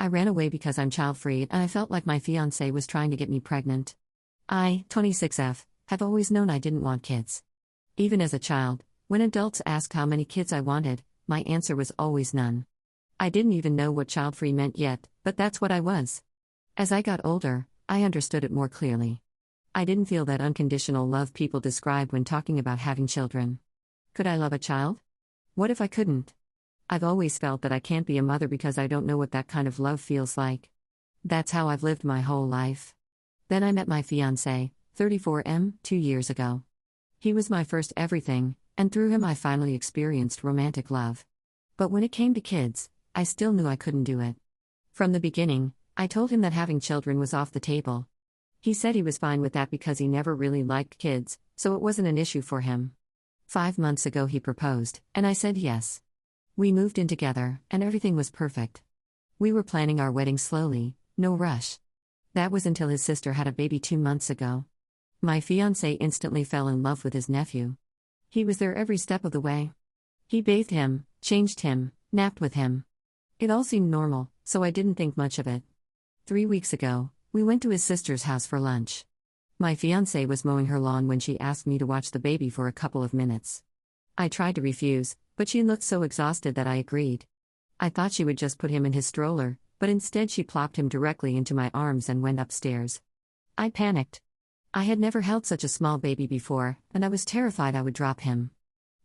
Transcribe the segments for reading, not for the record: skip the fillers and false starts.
I ran away because I'm child-free and I felt like my fiancé was trying to get me pregnant. I, 26F, have always known I didn't want kids. Even as a child, when adults asked how many kids I wanted, my answer was always none. I didn't even know what child-free meant yet, but that's what I was. As I got older, I understood it more clearly. I didn't feel that unconditional love people describe when talking about having children. Could I love a child? What if I couldn't? I've always felt that I can't be a mother because I don't know what that kind of love feels like. That's how I've lived my whole life. Then I met my fiancé, 34M, 2 years ago. He was my first everything, and through him I finally experienced romantic love. But when it came to kids, I still knew I couldn't do it. From the beginning, I told him that having children was off the table. He said he was fine with that because he never really liked kids, so it wasn't an issue for him. 5 months ago he proposed, and I said yes. We moved in together, and everything was perfect. We were planning our wedding slowly, no rush. That was until his sister had a baby 2 months ago. My fiancé instantly fell in love with his nephew. He was there every step of the way. He bathed him, changed him, napped with him. It all seemed normal, so I didn't think much of it. 3 weeks ago, we went to his sister's house for lunch. My fiancé was mowing her lawn when she asked me to watch the baby for a couple of minutes. I tried to refuse, but she looked so exhausted that I agreed. I thought she would just put him in his stroller, but instead she plopped him directly into my arms and went upstairs. I panicked. I had never held such a small baby before, and I was terrified I would drop him.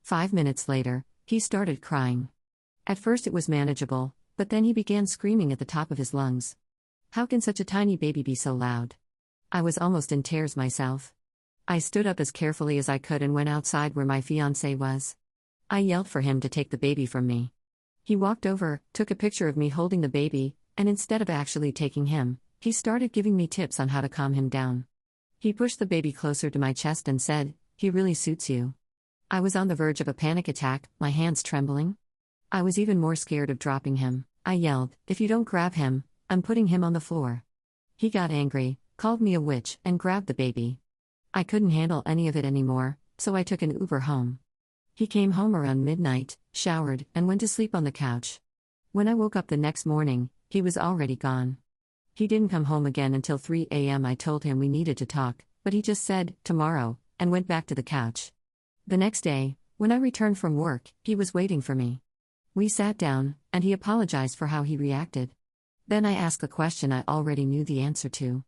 5 minutes later, he started crying. At first it was manageable, but then he began screaming at the top of his lungs. How can such a tiny baby be so loud? I was almost in tears myself. I stood up as carefully as I could and went outside where my fiancé was. I yelled for him to take the baby from me. He walked over, took a picture of me holding the baby, and instead of actually taking him, he started giving me tips on how to calm him down. He pushed the baby closer to my chest and said, "He really suits you." I was on the verge of a panic attack, my hands trembling. I was even more scared of dropping him. I yelled, "If you don't grab him, I'm putting him on the floor." He got angry, called me a witch, and grabbed the baby. I couldn't handle any of it anymore, so I took an Uber home. He came home around midnight, showered, and went to sleep on the couch. When I woke up the next morning, he was already gone. He didn't come home again until 3 a.m. I told him we needed to talk, but he just said, "Tomorrow," and went back to the couch. The next day, when I returned from work, he was waiting for me. We sat down, and he apologized for how he reacted. Then I asked a question I already knew the answer to.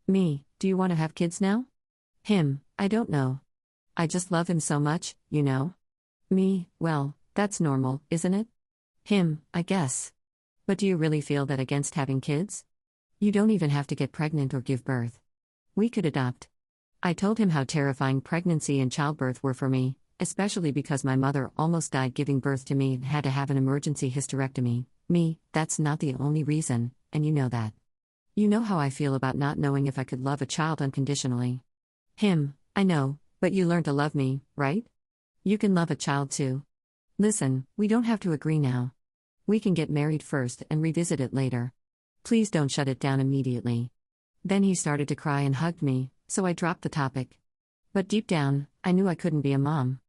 Me, do you want to have kids now? Him, I don't know. I just love him so much, you know? Me, well, that's normal, isn't it? Him, I guess. But do you really feel that against having kids? You don't even have to get pregnant or give birth. We could adopt. I told him how terrifying pregnancy and childbirth were for me, especially because my mother almost died giving birth to me and had to have an emergency hysterectomy. Me, that's not the only reason, and you know that. You know how I feel about not knowing if I could love a child unconditionally. Him, I know, but you learn to love me, right? You can love a child too. Listen, we don't have to agree now. We can get married first and revisit it later. Please don't shut it down immediately. Then he started to cry and hugged me, so I dropped the topic. But deep down, I knew I couldn't be a mom.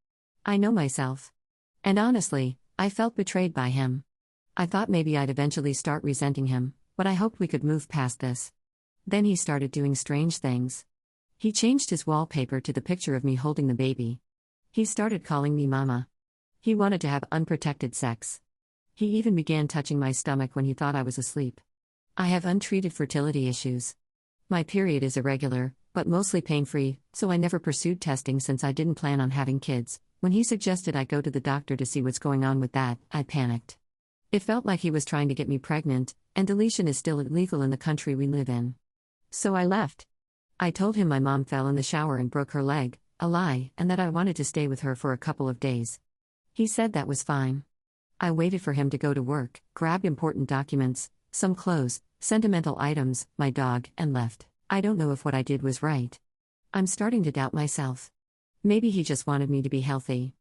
I know myself. And honestly, I felt betrayed by him. I thought maybe I'd eventually start resenting him, but I hoped we could move past this. Then he started doing strange things. He changed his wallpaper to the picture of me holding the baby. He started calling me mama. He wanted to have unprotected sex. He even began touching my stomach when he thought I was asleep. I have untreated fertility issues. My period is irregular, but mostly pain-free, so I never pursued testing since I didn't plan on having kids. When he suggested I go to the doctor to see what's going on with that, I panicked. It felt like he was trying to get me pregnant, and deletion is still illegal in the country we live in. So I left. I told him my mom fell in the shower and broke her leg, a lie, and that I wanted to stay with her for a couple of days. He said that was fine. I waited for him to go to work, grabbed important documents, some clothes, sentimental items, my dog, and left. I don't know if what I did was right. I'm starting to doubt myself. Maybe he just wanted me to be healthy.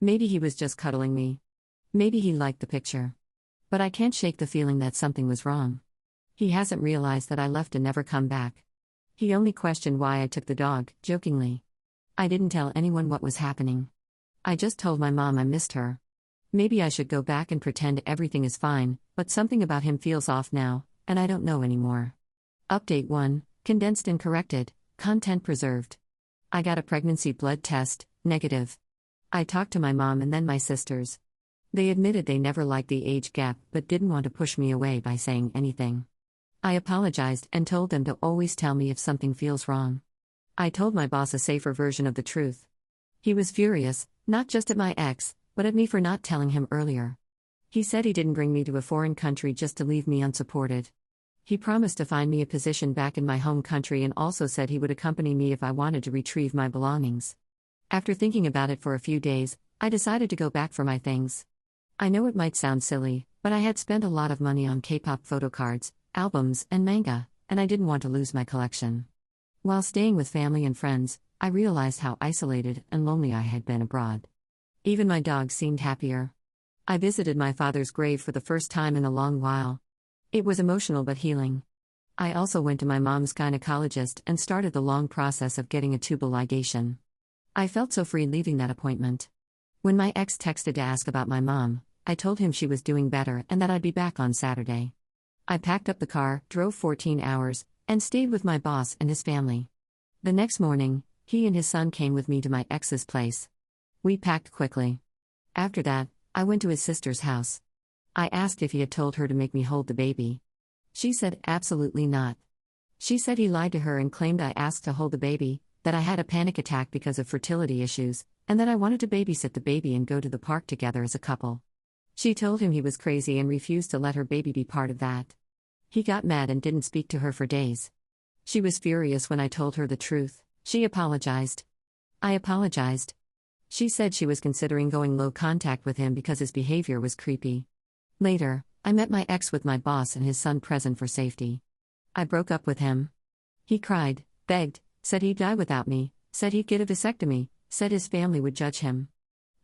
Maybe he was just cuddling me. Maybe he liked the picture. But I can't shake the feeling that something was wrong. He hasn't realized that I left and never come back. He only questioned why I took the dog, jokingly. I didn't tell anyone what was happening. I just told my mom I missed her. Maybe I should go back and pretend everything is fine, but something about him feels off now, and I don't know anymore. Update 1, condensed and corrected, content preserved. I got a pregnancy blood test, negative. I talked to my mom and then my sisters. They admitted they never liked the age gap but didn't want to push me away by saying anything. I apologized and told them to always tell me if something feels wrong. I told my boss a safer version of the truth. He was furious, not just at my ex, but at me for not telling him earlier. He said he didn't bring me to a foreign country just to leave me unsupported. He promised to find me a position back in my home country and also said he would accompany me if I wanted to retrieve my belongings. After thinking about it for a few days, I decided to go back for my things. I know it might sound silly, but I had spent a lot of money on K-pop photo cards, albums, and manga, and I didn't want to lose my collection. While staying with family and friends, I realized how isolated and lonely I had been abroad. Even my dog seemed happier. I visited my father's grave for the first time in a long while. It was emotional but healing. I also went to my mom's gynecologist and started the long process of getting a tubal ligation. I felt so free leaving that appointment. When my ex texted to ask about my mom, I told him she was doing better and that I'd be back on Saturday. I packed up the car, drove 14 hours, and stayed with my boss and his family. The next morning, he and his son came with me to my ex's place. We packed quickly. After that, I went to his sister's house. I asked if he had told her to make me hold the baby. She said absolutely not. She said he lied to her and claimed I asked to hold the baby, that I had a panic attack because of fertility issues, and that I wanted to babysit the baby and go to the park together as a couple. She told him he was crazy and refused to let her baby be part of that. He got mad and didn't speak to her for days. She was furious when I told her the truth. She apologized. I apologized. She said she was considering going low contact with him because his behavior was creepy. Later, I met my ex with my boss and his son present for safety. I broke up with him. He cried, begged, said he'd die without me, said he'd get a vasectomy, said his family would judge him.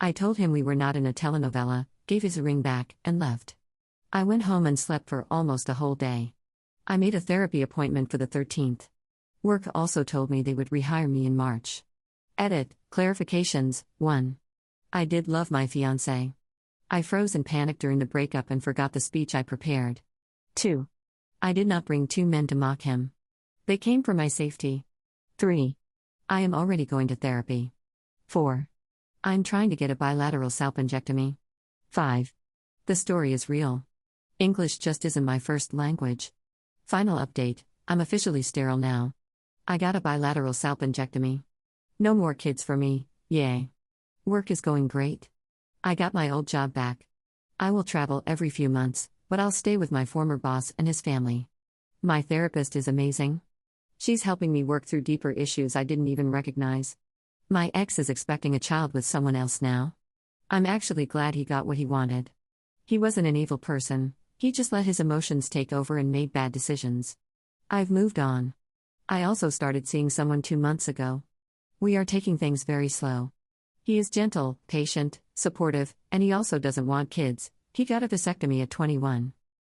I told him we were not in a telenovela, gave his ring back, and left. I went home and slept for almost a whole day. I made a therapy appointment for the 13th. Work also told me they would rehire me in March. Edit, clarifications, 1. I did love my fiancé. I froze in panic during the breakup and forgot the speech I prepared. 2. I did not bring 2 men to mock him. They came for my safety. 3. I am already going to therapy. 4. I'm trying to get a bilateral salpingectomy. 5. The story is real. English just isn't my first language. Final update, I'm officially sterile now. I got a bilateral salpingectomy. No more kids for me, yay. Work is going great. I got my old job back. I will travel every few months, but I'll stay with my former boss and his family. My therapist is amazing. She's helping me work through deeper issues I didn't even recognize. My ex is expecting a child with someone else now. I'm actually glad he got what he wanted. He wasn't an evil person, he just let his emotions take over and made bad decisions. I've moved on. I also started seeing someone 2 months ago. We are taking things very slow. He is gentle, patient, supportive, and he also doesn't want kids. He got a vasectomy at 21.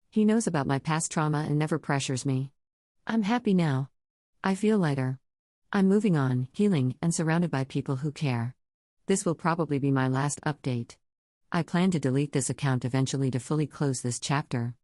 He knows about my past trauma and never pressures me. I'm happy now. I feel lighter. I'm moving on, healing, and surrounded by people who care. This will probably be my last update. I plan to delete this account eventually to fully close this chapter.